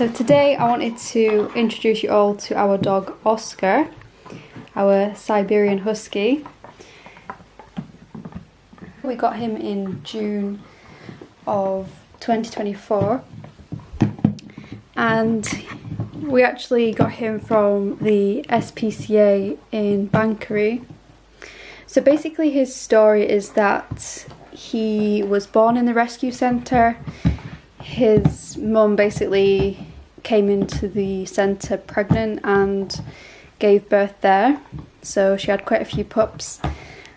So today I wanted to introduce you all to our dog Oscar, our Siberian Husky. We got him in June of 2024 and we actually got him from the SPCA in Bankery. So basically his story is that he was born in the rescue centre. His mum basically came into the centre pregnant and gave birth there. So she had quite a few pups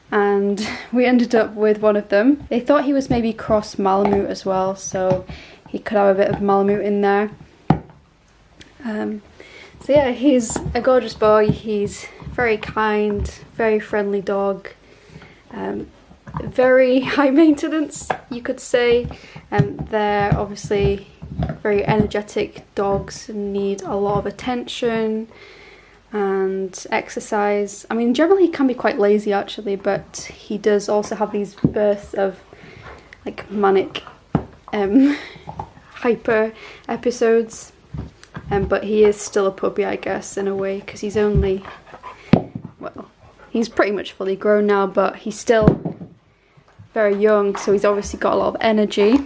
and we ended up with one of them. They thought he was maybe cross Malamute as well, so he could have a bit of Malamute in there. So yeah, he's a gorgeous boy. He's very kind, very friendly dog. Very high maintenance, you could say. They're obviously very energetic dogs and need a lot of attention and exercise. I mean, generally he can be quite lazy actually, but he does also have these bursts of like manic hyper episodes. But he is still a puppy, I guess, in a way, because he's only, well, he's pretty much fully grown now, but he's still very young, so he's obviously got a lot of energy.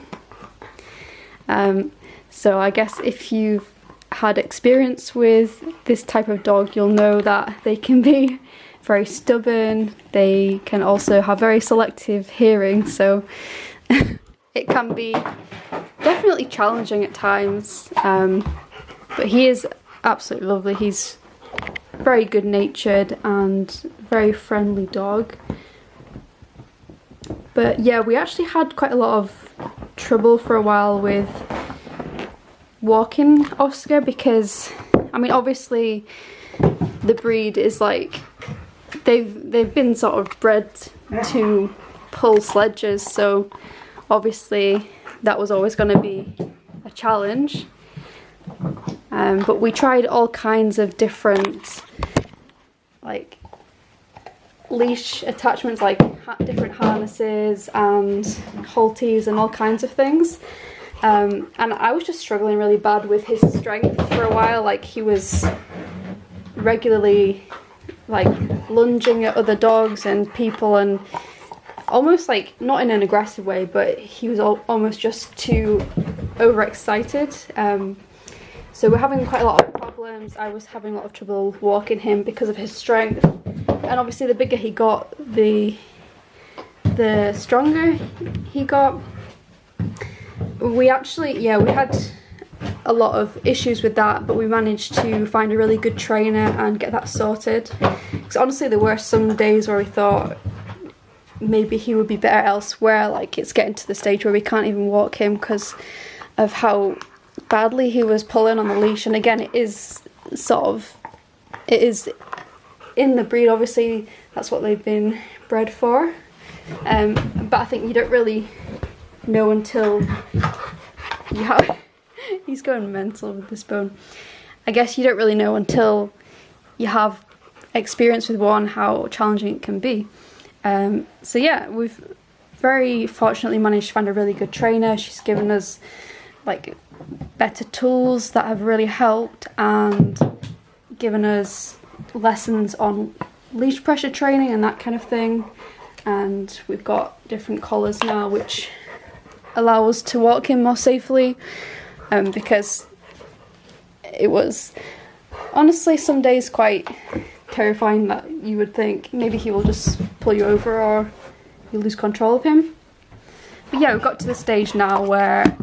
So I guess if you've had experience with this type of dog, you'll know that they can be very stubborn. They can also have very selective hearing, so it can be definitely challenging at times. But he is absolutely lovely. He's very good natured and very friendly dog. But yeah, we actually had quite a lot of trouble for a while with walking Oscar because, I mean, obviously the breed is like, they've been sort of bred to pull sledges, so obviously that was always going to be a challenge. But we tried all kinds of different like leash attachments, like different harnesses and halties and all kinds of things. And I was just struggling really bad with his strength for a while. Like, he was regularly like lunging at other dogs and people, and almost like, not in an aggressive way, but he was almost just too overexcited. So we're having quite a lot of problems. I was having a lot of trouble walking him because of his strength. And obviously the bigger he got, the stronger he got. We actually, yeah, we had a lot of issues with that, but we managed to find a really good trainer and get that sorted. Because honestly there were some days where we thought maybe he would be better elsewhere. Like, it's getting to the stage where we can't even walk him because of how badly he was pulling on the leash. And again, it is in the breed, obviously that's what they've been bred for, but I think you don't really know until you have he's going mental with this bone. I guess you don't really know until you have experience with one how challenging it can be. So yeah, we've very fortunately managed to find a really good trainer. She's given us like better tools that have really helped and given us lessons on leash pressure training and that kind of thing. And we've got different collars now which allow us to walk him more safely, because it was honestly some days quite terrifying that you would think maybe he will just pull you over or you lose control of him. But yeah, we've got to the stage now where,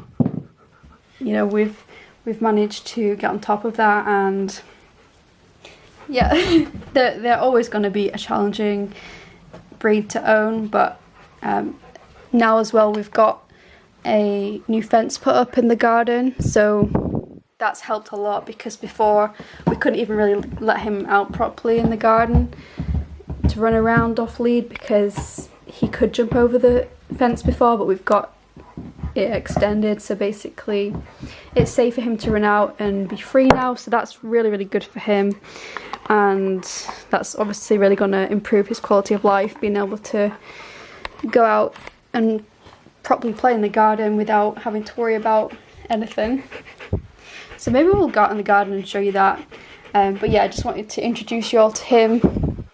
you know, we've managed to get on top of that. And yeah, they're always going to be a challenging breed to own, but now as well we've got a new fence put up in the garden, so that's helped a lot, because before we couldn't even really let him out properly in the garden to run around off lead because he could jump over the fence before, but we've got it extended, so basically it's safe for him to run out and be free now, so that's really, really good for him. And that's obviously really going to improve his quality of life, being able to go out and properly play in the garden without having to worry about anything. So maybe we'll go out in the garden and show you that. But yeah, I just wanted to introduce you all to him.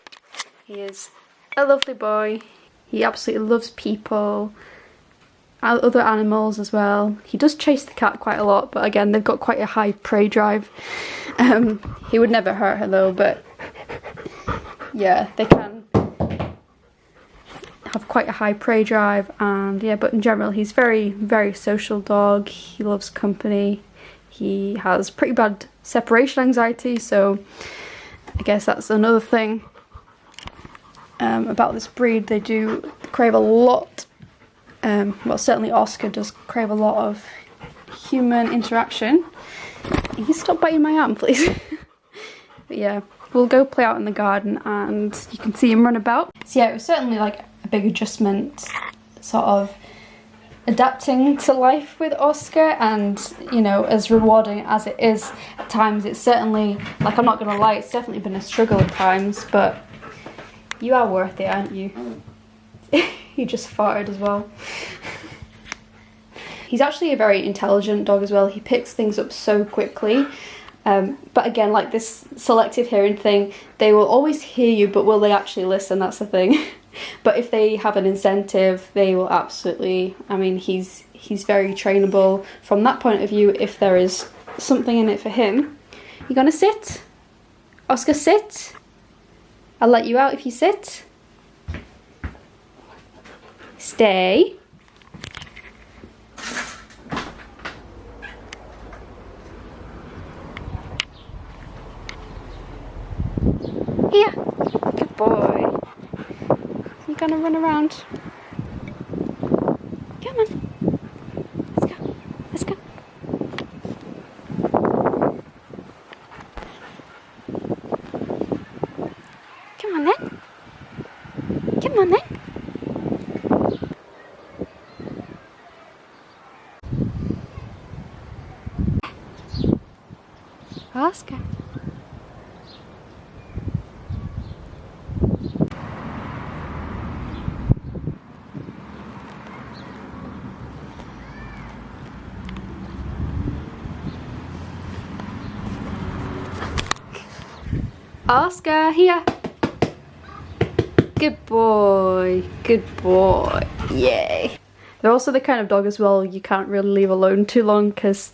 He is a lovely boy. He absolutely loves people, other animals as well. He does chase the cat quite a lot, but again, they've got quite a high prey drive. He would never hurt her though, but yeah, they can have quite a high prey drive. And yeah, but in general, he's very, very social dog. He loves company. He has pretty bad separation anxiety, so I guess that's another thing about this breed. They do crave a lot, well, certainly Oscar does crave a lot of human interaction. Can you stop biting my arm, please? But yeah, we'll go play out in the garden and you can see him run about. So yeah, it was certainly like a big adjustment, sort of adapting to life with Oscar, and you know, as rewarding as it is at times, it's certainly, like, I'm not gonna lie, it's definitely been a struggle at times, but you are worth it, aren't you? He just farted as well. He's actually a very intelligent dog as well. He picks things up so quickly. But again, like this selective hearing thing, they will always hear you, but will they actually listen? That's the thing. But if they have an incentive, they will absolutely, I mean, he's very trainable from that point of view. If there is something in it for him. You gonna sit? Oscar, sit. I'll let you out if you sit. Stay. Here. Good boy. You gonna run around? Come on. Let's go. Let's go. Come on then. Come on then. Oscar. Oscar, here. Good boy, good boy, yay. They're also the kind of dog as well you can't really leave alone too long, because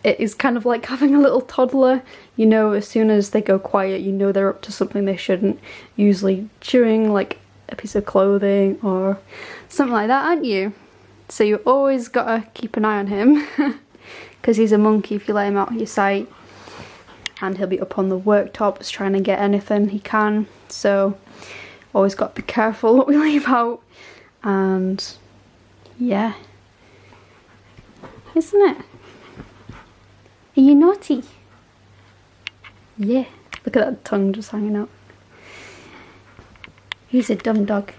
it is kind of like having a little toddler. You know, as soon as they go quiet, you know they're up to something they shouldn't. Usually chewing like a piece of clothing or something like that, aren't you? So you always gotta keep an eye on him, because he's a monkey if you let him out of your sight. And he'll be up on the worktops trying to get anything he can. So always got to be careful what we leave out. And yeah, isn't it? Are you naughty? Yeah, look at that tongue just hanging out. He's a dumb dog.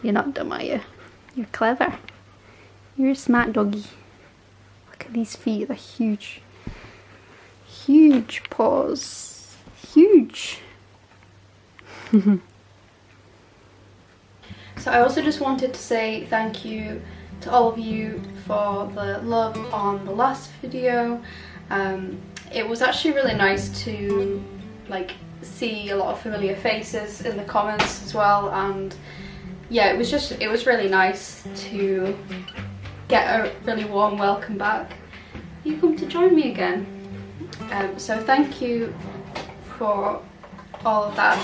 You're not dumb, are you? You're clever. You're a smart doggy. Look at these feet, they're huge. Huge paws. Huge. So I also just wanted to say thank you to all of you for the love on the last video. It was actually really nice to like see a lot of familiar faces in the comments as well, and yeah, it was really nice to get a really warm welcome back. You come to join me again. So thank you for all of that.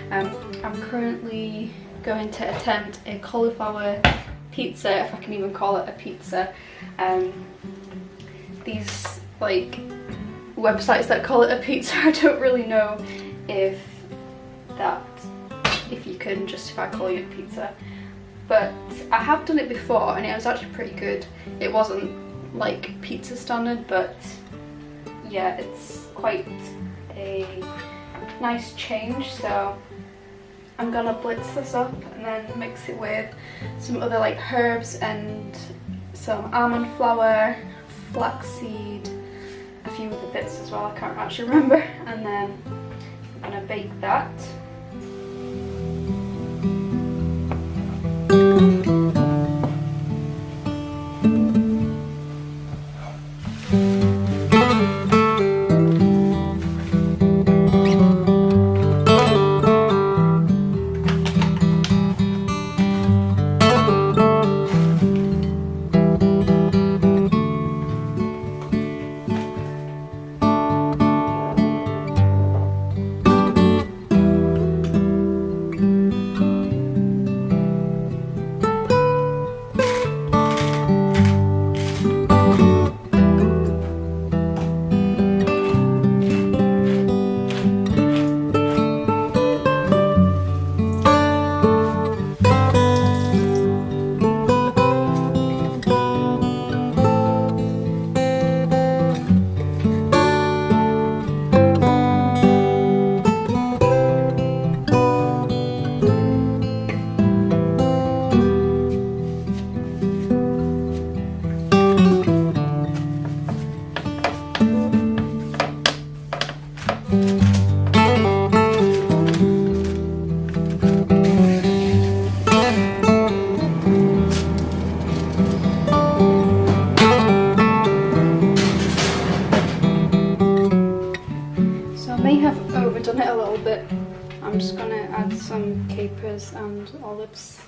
I'm currently going to attempt a cauliflower pizza, if I can even call it a pizza. These like websites that call it a pizza, I don't really know if you can justify calling it a pizza, but I have done it before and it was actually pretty good. It wasn't like pizza standard, but yeah, it's quite a nice change. So I'm gonna blitz this up and then mix it with some other like herbs and some almond flour, flaxseed, a few other bits as well, I can't actually remember, and then I'm gonna bake that. it. I'm just gonna add some capers and olives.